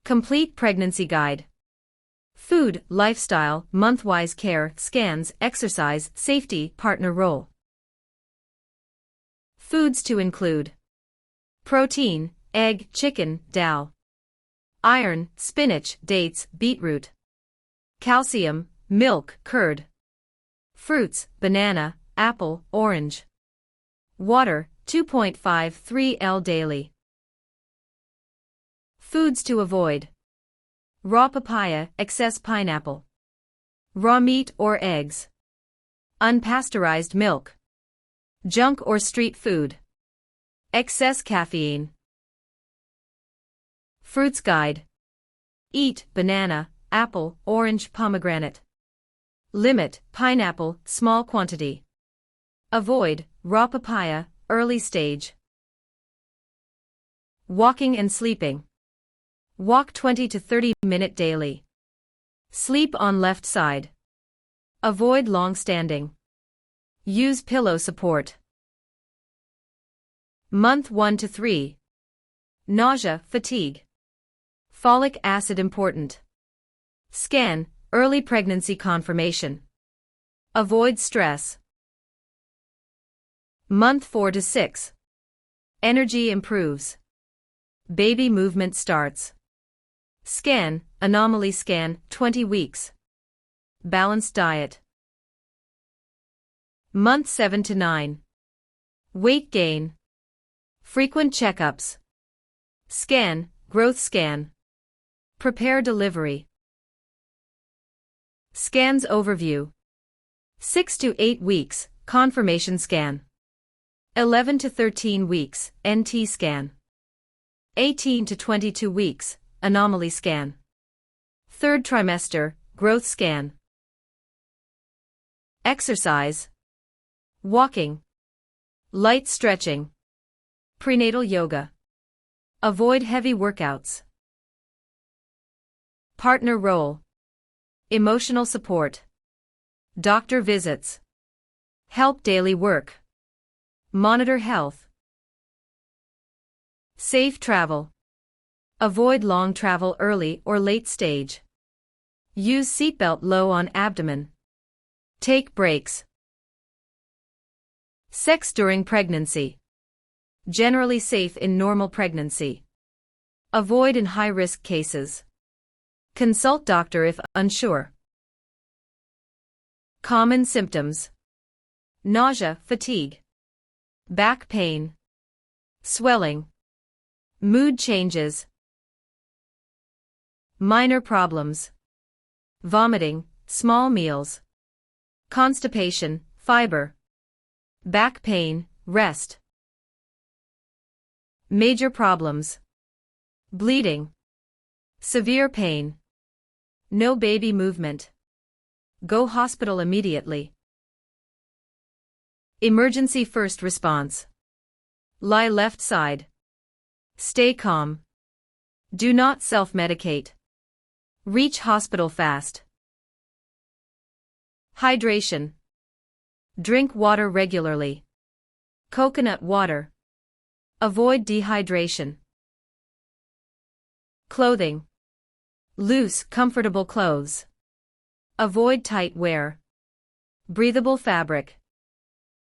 Complete pregnancy guide. Food, lifestyle, month-wise care, scans, exercise, safety, partner role. Foods to include: protein, egg, chicken, dal. Iron, spinach, dates, beetroot. Calcium, milk, curd. Fruits, banana, apple, orange. Water, 2.53 L daily. Foods to avoid: raw papaya, excess pineapple. Raw meat or eggs. Unpasteurized milk. Junk or street food. Excess caffeine. Fruits guide. Eat banana, apple, orange, pomegranate. Limit pineapple, small quantity. Avoid raw papaya, early stage. Walking and sleeping. Walk 20 to 30 minutes daily. Sleep on left side. Avoid long standing. Use pillow support. Month 1 to 3. Nausea, fatigue. Folic acid important. Scan, early pregnancy confirmation. Avoid stress. Month 4 to 6. Energy improves. Baby movement starts. Scan, anomaly scan, 20 weeks. Balanced diet. Month 7 to 9. Weight gain. Frequent checkups. Scan, growth scan. Prepare delivery. Scans overview. 6 to 8 weeks, confirmation scan. 11 to 13 weeks, NT scan. 18 to 22 weeks, anomaly scan. Third trimester, growth scan. Exercise. Walking. Light stretching. Prenatal yoga. Avoid heavy workouts. Partner role. Emotional support. Doctor visits. Help daily work. Monitor health. Safe travel. Avoid long travel early or late stage. Use seatbelt low on abdomen. Take breaks. Sex during pregnancy. Generally safe in normal pregnancy. Avoid in high-risk cases. Consult doctor if unsure. Common symptoms: nausea, fatigue, back pain, swelling, mood changes. Minor problems: vomiting, small meals, constipation, fiber, back pain, rest. Major problems: bleeding, severe pain, no baby movement. Go hospital immediately. Emergency first response. Lie left side. Stay calm. Do not self-medicate. Reach hospital fast. Hydration. Drink water regularly. Coconut water. Avoid dehydration. Clothing. Loose, comfortable clothes. Avoid tight wear. Breathable fabric.